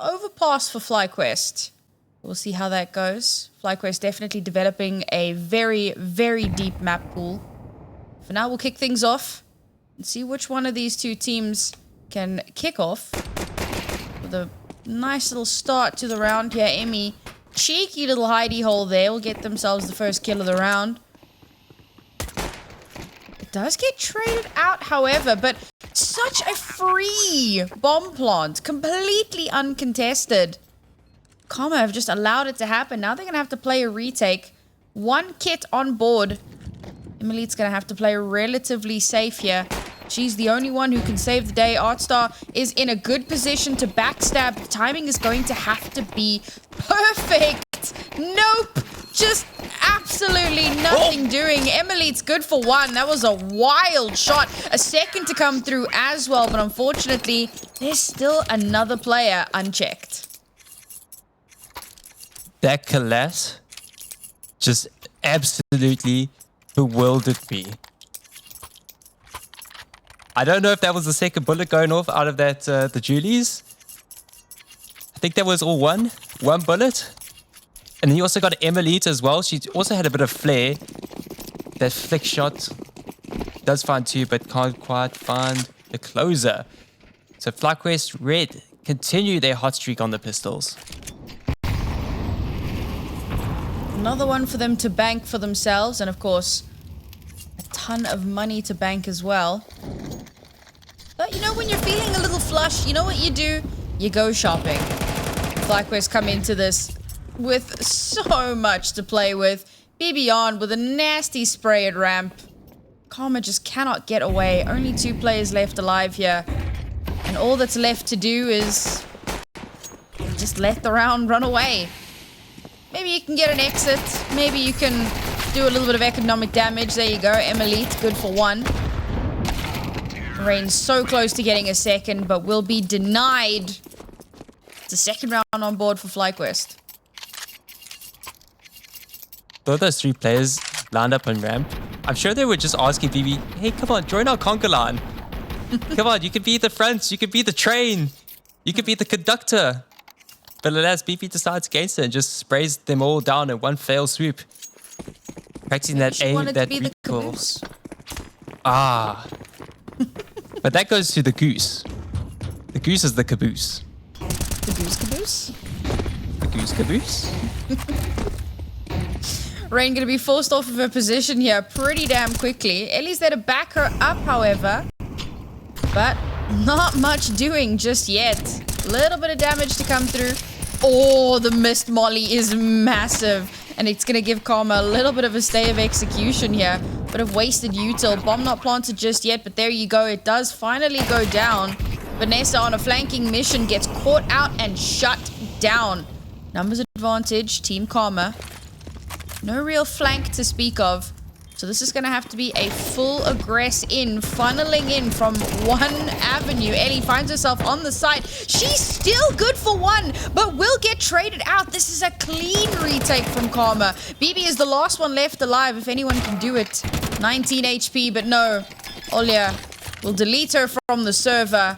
overpass for FlyQuest. We'll see how that goes. FlyQuest definitely developing a very, very deep map pool. For now, we'll kick things off and see which one of these two teams can kick off with a nice little start to the round here. Emmy, cheeky little hidey hole there, will get themselves the first kill of the round. It does get traded out, however, but such a free bomb plant, completely uncontested. Karma have just allowed it to happen. Now they're going to have to play a retake. One kit on board. Emily's going to have to play relatively safe here. She's the only one who can save the day. Artstar is in a good position to backstab. The timing is going to have to be perfect. Nope. Just absolutely nothing doing. Emily's good for one. That was a wild shot. A second to come through as well. But unfortunately, there's still another player unchecked. That collapse just absolutely bewildered me. I don't know if that was the second bullet going off out of that the Julies. I think that was all one bullet. And then you also got Emily as well. She also had a bit of flair. That flick shot does find two, but can't quite find the closer. So FlyQuest Red continue their hot streak on the pistols. Another one for them to bank for themselves, and of course, a ton of money to bank as well. But you know, when you're feeling a little flush, you know what you do? You go shopping. FlyQuest come into this with so much to play with. BiBiAhn with a nasty spray at ramp. Karma just cannot get away. Only 2 players left alive here. And all that's left to do is just let the round run away. Maybe you can get an exit. Maybe you can do a little bit of economic damage. There you go. Emily, good for one. Rain's so close to getting a second, but will be denied. It's a second round on board for FlyQuest. Both those 3 players lined up on ramp. I'm sure they were just asking BB, hey, come on, join our conga line. Come on, you could be the front. You could be the train. You could be the conductor. But alas, BP decides against it and just sprays them all down in one fell swoop. Practicing that aim, that recoil. Ah. But that goes to the goose. The goose is the caboose. The goose caboose? The goose caboose? Rain going to be forced off of her position here pretty damn quickly. Ellie's there to back her up, however. But not much doing just yet. Little bit of damage to come through. Oh, the missed molly is massive. And it's going to give Karma a little bit of a stay of execution here. Bit of wasted util. Bomb not planted just yet, but there you go. It does finally go down. Vanessa on a flanking mission gets caught out and shut down. Numbers advantage, Team Karma. No real flank to speak of. So this is going to have to be a full aggress in, funneling in from one avenue. Ellie finds herself on the side. She's still good for one, but will get traded out. This is a clean retake from Karma. BB is the last one left alive, if anyone can do it. 19 HP, but no. Olia will delete her from the server.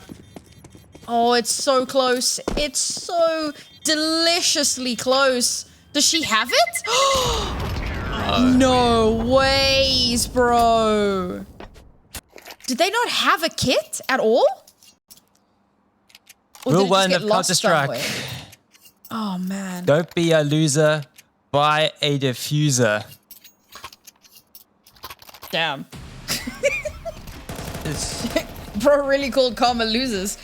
Oh, it's so close. It's so deliciously close. Does she have it? No ways, bro. Did they not have a kit at all? Or Rule 1 of Counter-Strike. Oh, man. Don't be a loser. Buy a diffuser. Damn. Bro really called Karma losers.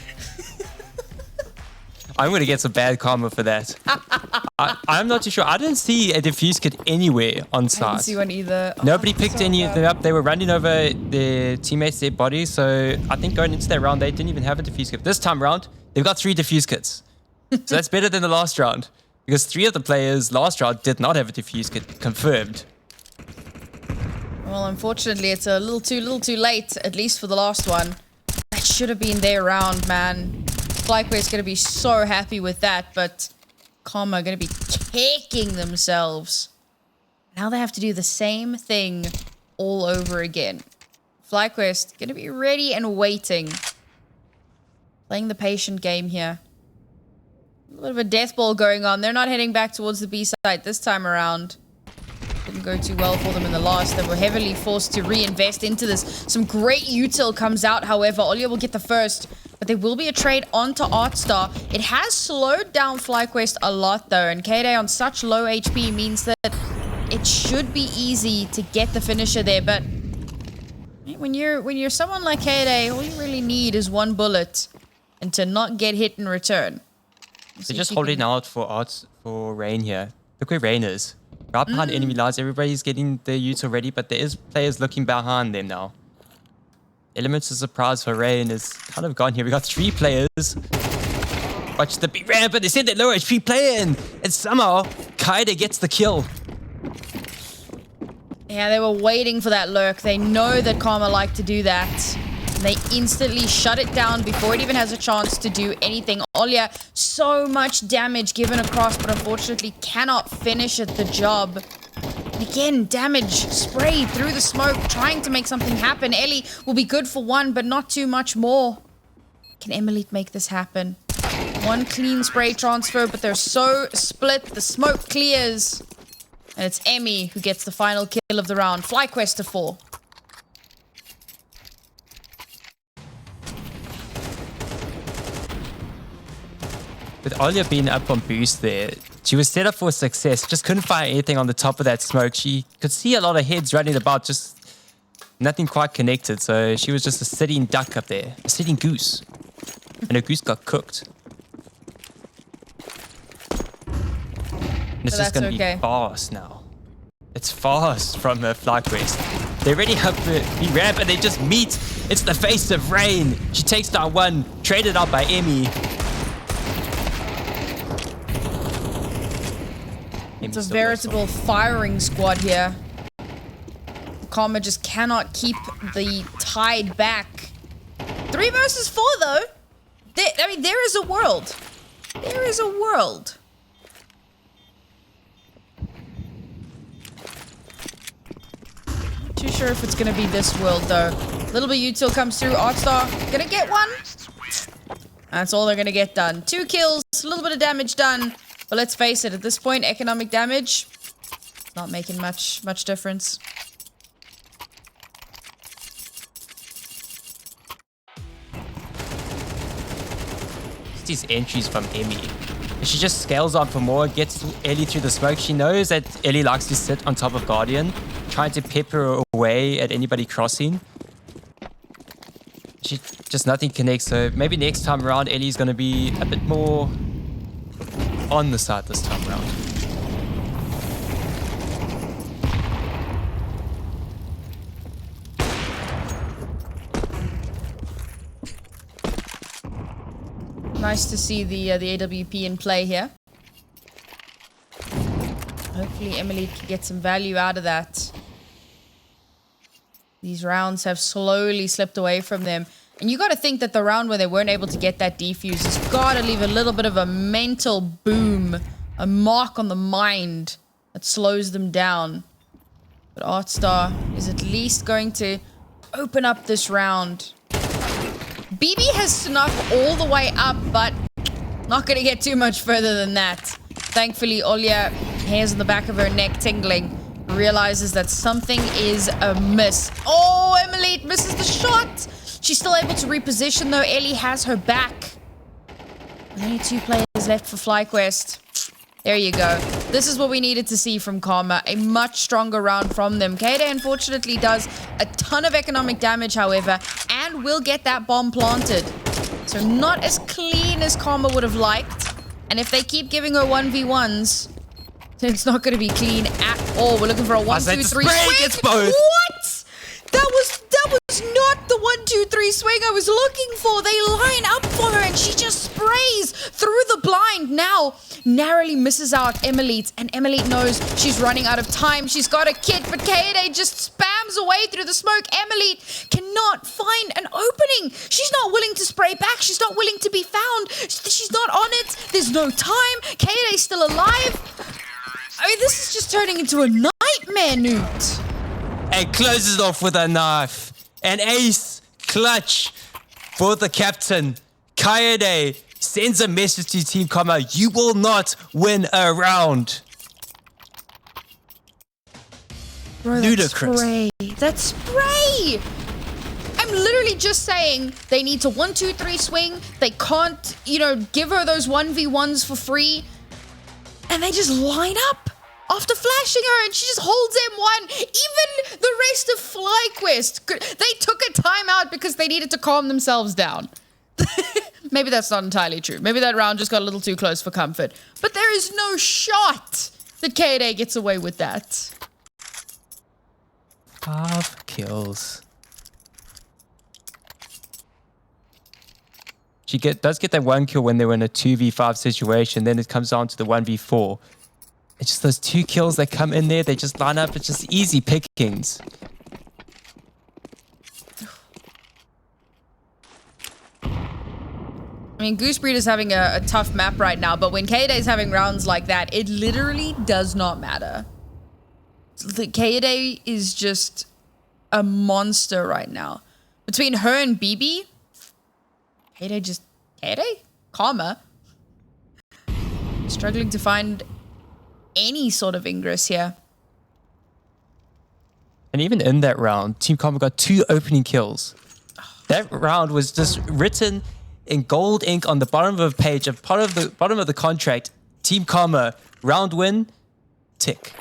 I'm going to get some bad karma for that. I'm not too sure. I didn't see a diffuse kit anywhere on site. I didn't see one either. Nobody picked any of them up. They were running over their teammates, their bodies. So I think going into that round, they didn't even have a diffuse kit. This time round, they've got 3 diffuse kits. So that's better than the last round. Because 3 of the players last round did not have a diffuse kit confirmed. Well, unfortunately, it's a little too late, at least for the last one. That should have been their round, man. FlyQuest going to be so happy with that, but Karma are going to be kicking themselves. Now they have to do the same thing all over again. FlyQuest going to be ready and waiting. Playing the patient game here. A little bit of a death ball going on. They're not heading back towards the B site this time around. Didn't go too well for them in the last. They were heavily forced to reinvest into this. Some great util comes out, however. Olya will get the first, but there will be a trade onto Artstar. It has slowed down FlyQuest a lot, though, and Kaoday on such low HP means that it should be easy to get the finisher there, but when you're someone like Kaoday, all you really need is one bullet and to not get hit in return. They're just holding out for Rain here. Look where Rain is. Right behind enemy lines, everybody's getting their util ready, but there is players looking behind them now. Elements of surprise for Rain is kind of gone here. We got 3 players. Watch the big ramp, but they sent that low HP player in, and somehow Kaoday gets the kill. Yeah, they were waiting for that lurk. They know that Karma like to do that. They instantly shut it down before it even has a chance to do anything. Olya, so much damage given across, but unfortunately cannot finish at the job. And again, damage sprayed through the smoke, trying to make something happen. Ellie will be good for 1, but not too much more. Can Emilite make this happen? 1 clean spray transfer, but they're so split. The smoke clears. And it's Emmy who gets the final kill of the round. FlyQuest to 4. With Olya being up on boost there, she was set up for success. Just couldn't find anything on the top of that smoke. She could see a lot of heads running about, just nothing quite connected. So she was just a sitting duck up there, a sitting goose. And her goose got cooked. And it's just going to be fast now. It's fast from FlyQuest. They're already up the ramp and they just meet. It's the face of Rain. She takes down 1, traded out by Emmy. It's a veritable firing squad here. Karma just cannot keep the tide back. 3 versus 4, though. There is a world. There is a world. Not too sure if it's going to be this world, though. Little bit util comes through. Artstar going to get 1. That's all they're going to get done. 2 kills, a little bit of damage done. But let's face it, at this point, economic damage, not making much difference. These entries from Emmy. She just scales on for more, gets Ellie through the smoke. She knows that Ellie likes to sit on top of Guardian, trying to pepper away at anybody crossing. Just nothing connects, so maybe next time around, Ellie's going to be a bit more on the side this time around. Nice to see the AWP in play here. Hopefully Emily can get some value out of that. These rounds have slowly slipped away from them. And you got to think that the round where they weren't able to get that defuse has got to leave a little bit of a mental boom, a mark on the mind that slows them down. But Artstar is at least going to open up this round. BiBi has snuck all the way up, but not going to get too much further than that. Thankfully, Olya, hairs on the back of her neck tingling, realizes that something is amiss. Oh, Emily misses the shot. She's still able to reposition, though. Ellie has her back. Only 2 players left for FlyQuest. There you go. This is what we needed to see from Karma. A much stronger round from them. Kaoday, unfortunately, does a ton of economic damage, however, and will get that bomb planted. So not as clean as Karma would have liked. And if they keep giving her 1v1s, then it's not going to be clean at all. We're looking for a 1-2-3 swing. It's both. What? That was not the 1-2-3 swing I was looking for. They line up for her and she just sprays through the blind. Now narrowly misses out Emilite, and Emilite knows she's running out of time. She's got a kit, but Kaoday just spams away through the smoke. Emilite cannot find an opening. She's not willing to spray back. She's not willing to be found. She's not on it. There's no time. Kaoday's still alive. I mean, this is just turning into a nightmare, Newt. And closes off with a knife. An ace clutch for the captain. Kaoday sends a message to Team Karma. You will not win a round. Bro, Ludicrous. That's spray. I'm literally just saying they need to 1, 2, 3 swing. They can't, give her those 1v1s for free. And they just line up after flashing her and she just holds M1. Even the rest of FlyQuest, they took a timeout because they needed to calm themselves down. Maybe that's not entirely true. Maybe that round just got a little too close for comfort. But there is no shot that Kaoday gets away with that. 5 kills. She does get that 1 kill when they were in a 2v5 situation. Then it comes down to the 1v4. It's just those 2 kills that come in there. They just line up. It's just easy pickings. I mean, Goosebreed is having a tough map right now, but when Kaoday is having rounds like that, it literally does not matter. Kaoday is just a monster right now. Between her and BiBi, Kaoday? Karma. Struggling to find any sort of ingress here. And even in that round, Team Karma got 2 opening kills. That round was just written in gold ink on the bottom of a page, a part of the bottom of the contract. Team Karma, round win, tick.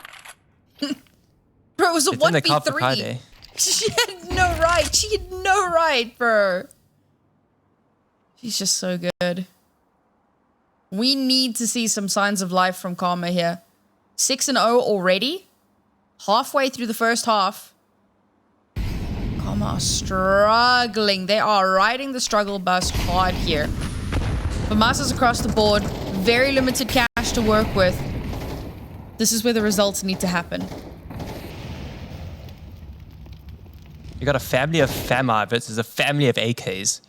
Bro, it was a It's in the cup for 1v3. Kaoday. She had no right. She had no right, bro. She's just so good. We need to see some signs of life from Karma here. 6-0 already. Halfway through the first half. Karma are struggling. They are riding the struggle bus hard here. Vamassa's across the board. Very limited cash to work with. This is where the results need to happen. You got a family of Fama versus a family of AKs.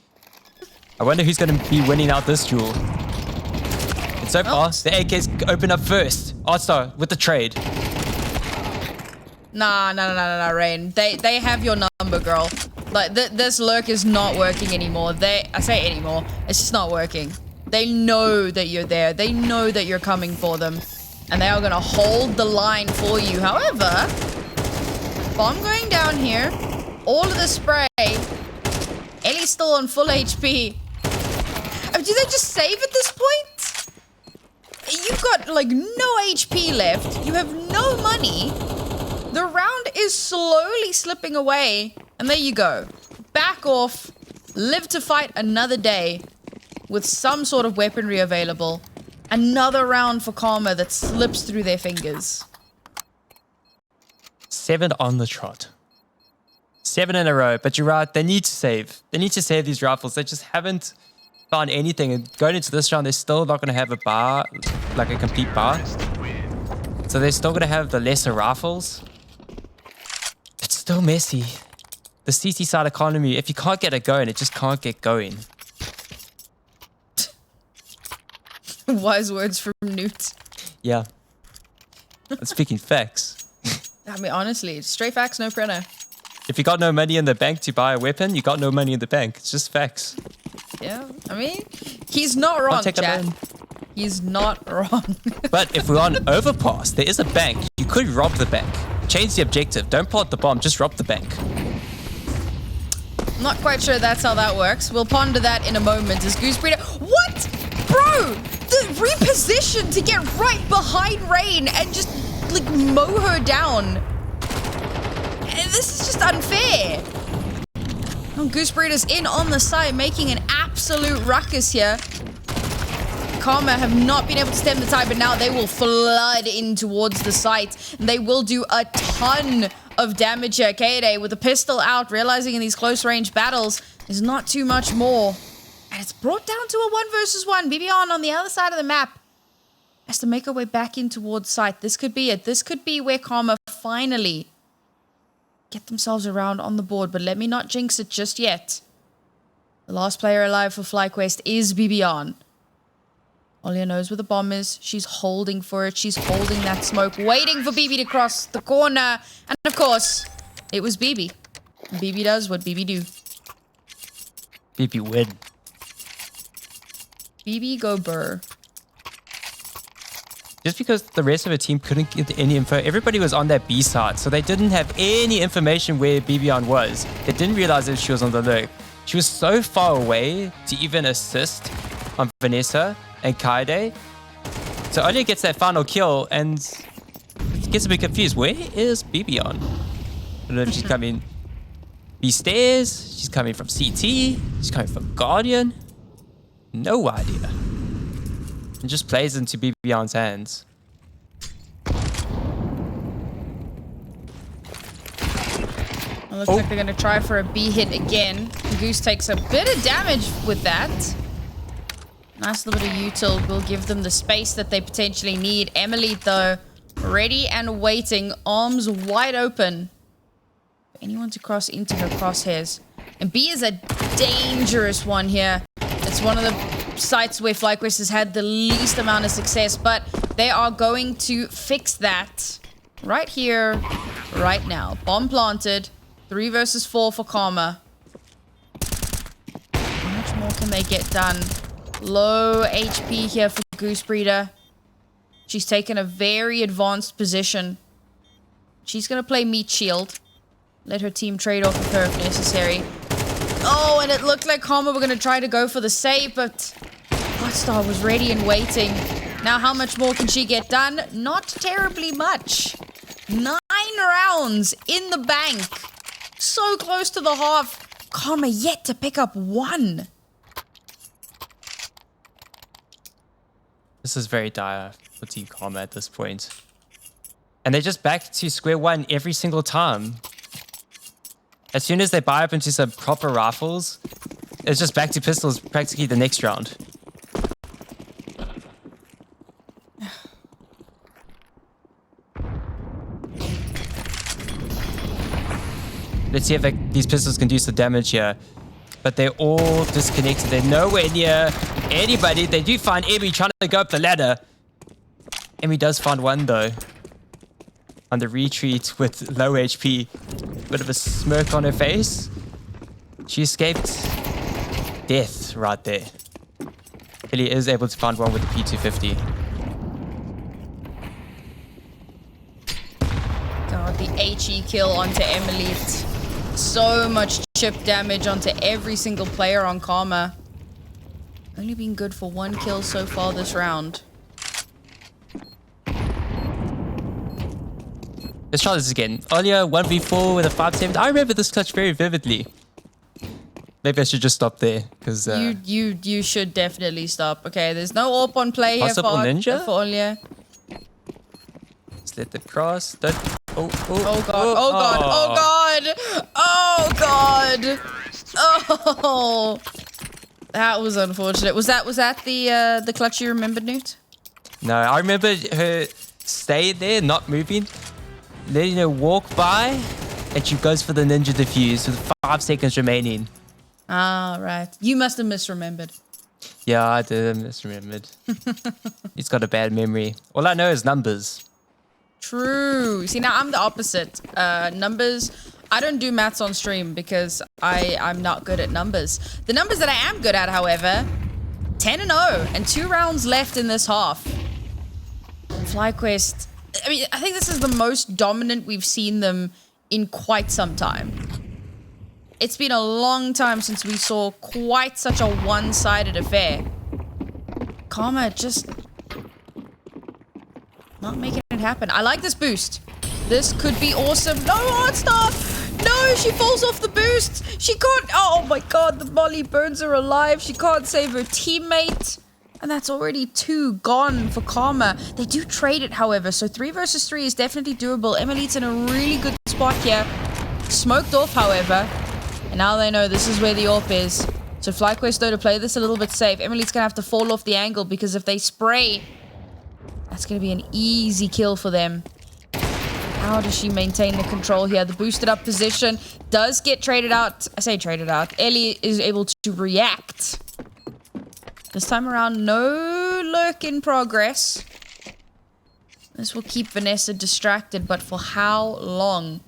I wonder who's going to be winning out this duel. And so far, the AKs open up first. Artstar with the trade. Nah, Rain. They have your number, girl. Like, this lurk is not working anymore. I say anymore. It's just not working. They know that you're there. They know that you're coming for them. And they are going to hold the line for you. However, bomb going down here. All of the spray. Ellie's still on full HP. Do they just save at this point? You've got, like, no HP left. You have no money. The round is slowly slipping away. And there you go. Back off. Live to fight another day with some sort of weaponry available. Another round for Karma that slips through their fingers. 7 on the trot. 7 in a row. But you're right. They need to save. They need to save these rifles. They just haven't found anything. And going into this round, they're still not going to have a bar, like a complete bar. So they're still going to have the lesser rifles. It's still messy. The CT side economy, if you can't get it going, it just can't get going. Wise words from Newt. Yeah. I'm speaking facts. I mean, honestly, straight facts, no printer. If you got no money in the bank to buy a weapon, you got no money in the bank. It's just facts. Yeah, I mean, he's not wrong, chat. He's not wrong. But if we're on Overpass, there is a bank. You could rob the bank. Change the objective. Don't plant the bomb, just rob the bank. Not quite sure that's how that works. We'll ponder that in a moment. Is Goosebreeder... What? Bro! The reposition to get right behind Rain and just, like, mow her down. This is just unfair. Oh, Goosebreeder's in on the side, making an absolute ruckus here. Karma have not been able to stem the tide, but now they will flood in towards the site. And they will do a ton of damage here. Kaoday with the pistol out, realizing in these close-range battles, there's not too much more. And it's brought down to a 1 versus 1. BiBiAhn on the other side of the map has to make her way back in towards site. This could be it. This could be where Karma finally get themselves around on the board. But let me not jinx it just yet. The last player alive for FlyQuest is BiBiAhn. Olia knows where the bomb is. She's holding for it. She's holding that smoke, waiting for BiBi to cross the corner. And of course, it was BiBi. BiBi does what BiBi do. BiBi win. BB go burr. Just because the rest of the team couldn't get any info, everybody was on that B side, so they didn't have any information where BiBiAhn was. They didn't realize that she was on the lurk. She was so far away to even assist on Vanessa and Kaoday. So Olya gets that final kill and gets a bit confused. Where is BiBiAhn? I don't know if she's coming B stairs, she's coming from CT, she's coming from Guardian. No idea. And just plays into BiBiAhn's hands. It looks like they're going to try for a B hit again. Goose takes a bit of damage with that. Nice little bit of util will give them the space that they potentially need. Emily, though, ready and waiting, arms wide open. For anyone to cross into her crosshairs. And B is a dangerous one here. It's one of the sites where FlyQuest has had the least amount of success, but they are going to fix that right here, right now. Bomb planted. 3 versus 4 for Karma. How much more can they get done? Low HP here for Goose Breeder. She's taken a very advanced position. She's going to play meat shield. Let her team trade off with her if necessary. Oh, and it looked like Karma were going to try to go for the save, but Hotstar was ready and waiting. Now, how much more can she get done? Not terribly much. 9 rounds in the bank. So close to the half. Karma yet to pick up 1. This is very dire for Team Karma at this point. And they're just back to square one every single time. As soon as they buy up into some proper rifles, it's just back to pistols practically the next round. Let's see if these pistols can do some damage here. But they're all disconnected. They're nowhere near anybody. They do find Emmy trying to go up the ladder. Emmy does find one, though. On the retreat with low HP. Bit of a smirk on her face. She escaped death right there. Ellie is able to find one with the P250. God, the HE kill onto Emily. So much chip damage onto every single player on Karma. Only been good for 1 kill so far this round. Let's try this again. Olya 1v4 with a 5-7. I remember this clutch very vividly. Maybe I should just stop there because you should definitely stop. Okay, there's no AWP on play here for Olya. Let's let them cross. Don't. Oh god! Oh god! Oh god! Oh, that was unfortunate. Was that the clutch you remembered, Newt? No, I remember her staying there, not moving, letting her walk by, and she goes for the ninja defuse with 5 seconds remaining. Ah, right. You must have misremembered. Yeah, I did. I misremembered. He's got a bad memory. All I know is numbers. True. See, now I'm the opposite. Numbers, I don't do maths on stream because I'm not good at numbers. The numbers that I am good at, however, 10-0 and 2 rounds left in this half. FlyQuest, I mean, I think this is the most dominant we've seen them in quite some time. It's been a long time since we saw quite such a one-sided affair. Karma just not making it happen. I like this boost. This could be awesome. No, Hotstar! No, she falls off the boost. She can't. Oh my god, the molly burns her alive. She can't save her teammate. And that's already 2 gone for Karma. They do trade it, however. So 3 versus 3 is definitely doable. Emily's in a really good spot here. Smoked off, however. And now they know this is where the AWP is. So FlyQuest, though, to play this a little bit safe. Emily's going to have to fall off the angle because if they spray, that's going to be an easy kill for them. How does she maintain the control here? The boosted up position does get traded out. I say traded out. Ellie is able to react. This time around, no lurk in progress. This will keep Vanessa distracted, but for how long?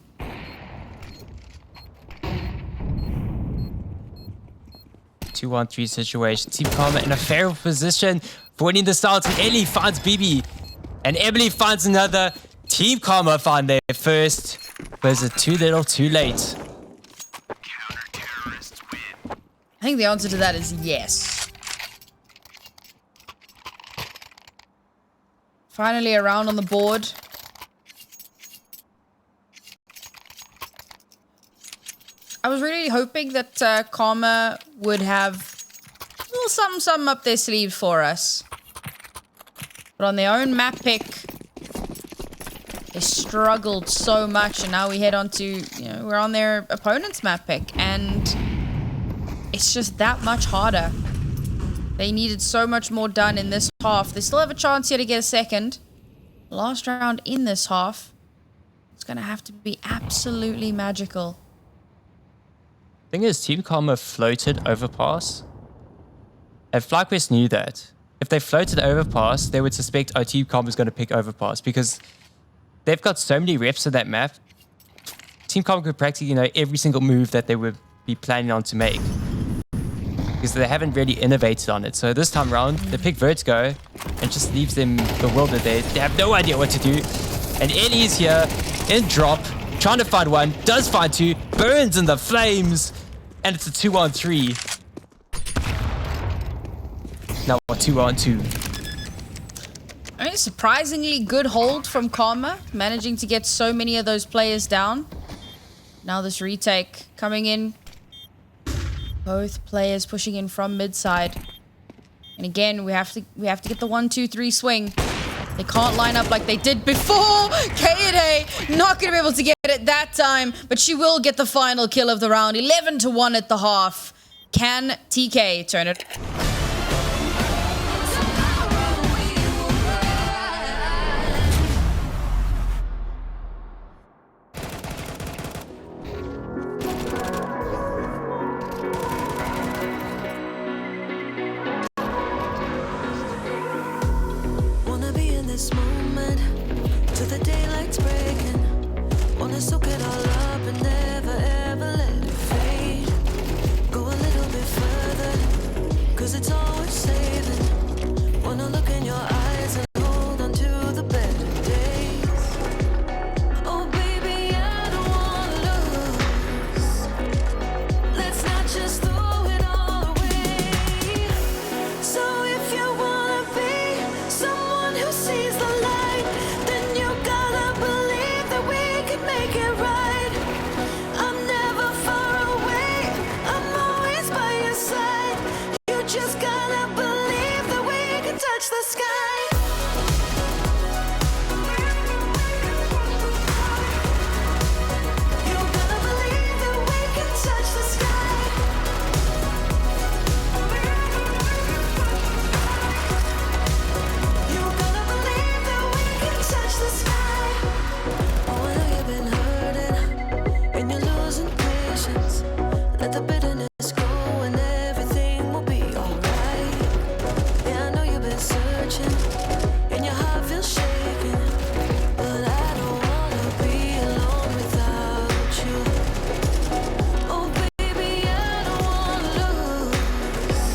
2-1-3 situation. Team Karma in a favorable position for winning the start. And Ellie finds BB. And Emily finds another. Team Karma find their first. But is it too little, too late? I think the answer to that is yes. Finally a round on the board. I was really hoping that Karma would have a little something up their sleeve for us. But on their own map pick, they struggled so much. And now we head on to, we're on their opponent's map pick. And it's just that much harder. They needed so much more done in this half. They still have a chance here to get a second. Last round in this half. It's going to have to be absolutely magical. Thing is, Team Karma floated overpass. And FlyQuest knew that. If they floated overpass, they would suspect, oh, Team Karma is going to pick overpass because they've got so many reps of that map. Team Karma could practically know every single move that they would be planning on to make. Because they haven't really innovated on it. So this time around, they pick Vertigo and just leaves them bewildered. They have no idea what to do. And Ellie is here in drop, trying to find one, does find two, burns in the flames, and it's a 2-on-3. Now a 2-on-2. I mean, surprisingly good hold from Karma, managing to get so many of those players down. Now this retake coming in. Both players pushing in from mid side. And again, we have to get the 1-2-3 swing. They can't line up like they did before. Kaoday not going to be able to get it that time, but she will get the final kill of the round. 11-1 at the half. Can TK turn it? This moment till the daylight's breaking. Wanna soak it all up and never ever let it fade. Go a little bit further, cause it's all worth saving. Wanna look in your eyes and hold on to the better days. Oh baby, I don't wanna lose. Let's not just throw it all away. So if you wanna be someone who sees the light, then you gotta believe that we can make it right. I'm never far away, I'm always by your side. You just gotta believe that we can touch the sky. You gotta believe that we can touch the sky. You gotta believe that we can touch the sky. Oh, I know you've been hurting and you're losing patience. Let the bitterness go and everything will be alright. Yeah, I know you've been searching and your heart feels shaking, but I don't wanna be alone without you. Oh baby, I don't wanna lose.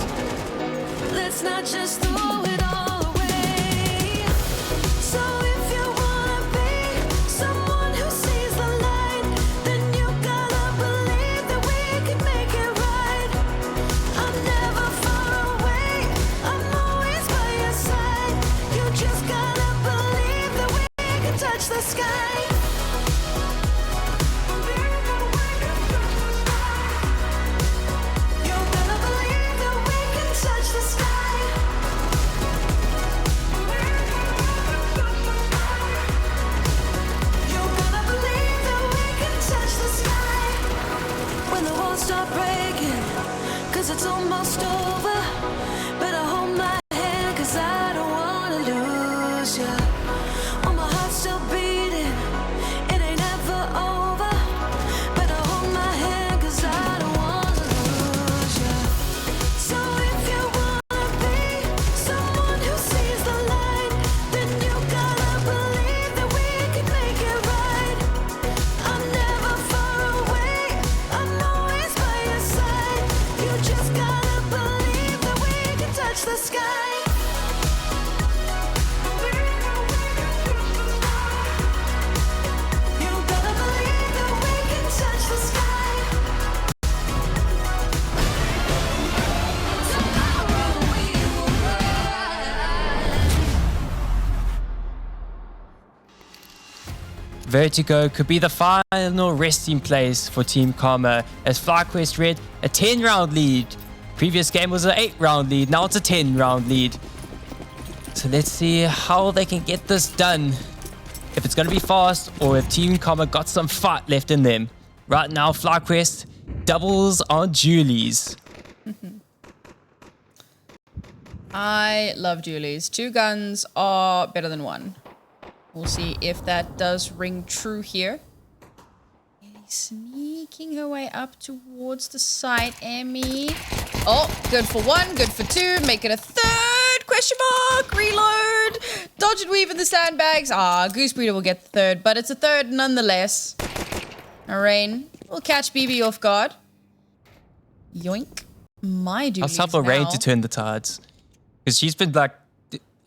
Let's not just throw it all away. So if you wanna be someone who sees the light, then you gotta believe that we can make it right. I'm never far away, I'm always by your side. You just gotta believe that we can touch the sky. You gotta believe that we can touch the sky. You gotta believe that we can touch the sky. When the walls start breaking, cause it's almost over. Better hold my hand, cause I don't wanna lose ya. Oh, my heart's still beating, it ain't ever over. Better hold my hand, cause I don't wanna lose ya. So if you wanna be someone who sees the light, then you gotta believe that we can make it right. I'm never far away, I'm always by your side. You just gotta believe touch the sky. You gotta believe that we can touch the sky. Tomorrow we will rise. Vertigo could be the final resting place for Team Karma as FlyQuest read a 10-round lead. Previous game was an 8-round lead, now it's a 10-round lead. So let's see how they can get this done. If it's going to be fast or if Team Karma got some fight left in them. Right now, FlyQuest doubles on Julie's. I love Julie's. 2 guns are better than 1. We'll see if that does ring true here. Sneaking her way up towards the site. Emmy. Oh, good for 1, good for 2. Make it a 3rd? Question mark. Reload. Dodge and weave in the sandbags. Ah, Goose Breeder will get the 3rd, but it's a 3rd nonetheless. Rain will catch BB off guard. Yoink. My duty. I'll tell for Rain to turn the tides. Because she's been like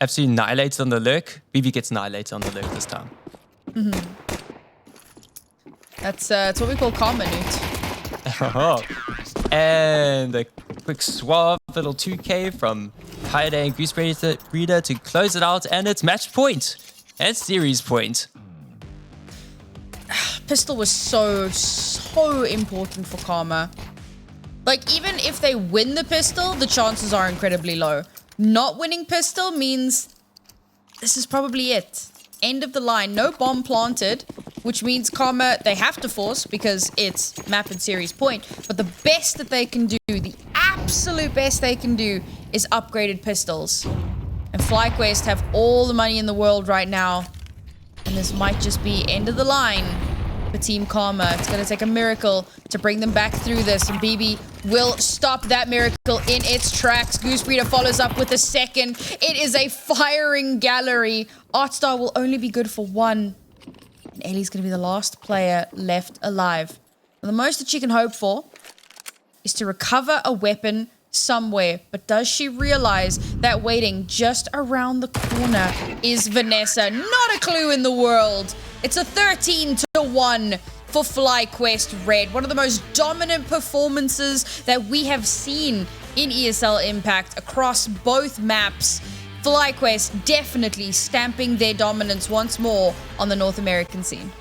absolutely annihilated on the lurk. BB gets annihilated on the lurk this time. That's what we call karma, Newt. And a quick suave little 2K from Kaoday and Goose Breeder to close it out. And it's match point and series point. Pistol was so important for Karma. Like, even if they win the pistol, the chances are incredibly low. Not winning pistol means this is probably it. End of the line. No bomb planted, which means Karma, they have to force because it's map and series point. But the best that they can do, the absolute best they can do, is upgraded pistols. And FlyQuest have all the money in the world right now. And this might just be end of the line for Team Karma. It's going to take a miracle to bring them back through this. And BB will stop that miracle in its tracks. Goose Breeder follows up with a 2nd. It is a firing gallery. Artstar will only be good for 1. And Ellie's going to be the last player left alive. And the most that she can hope for is to recover a weapon somewhere. But does she realize that waiting just around the corner is Vanessa? Not a clue in the world. It's a 13-1 for FlyQuest Red. One of the most dominant performances that we have seen in ESL Impact across both maps. FlyQuest definitely stamping their dominance once more on the North American scene.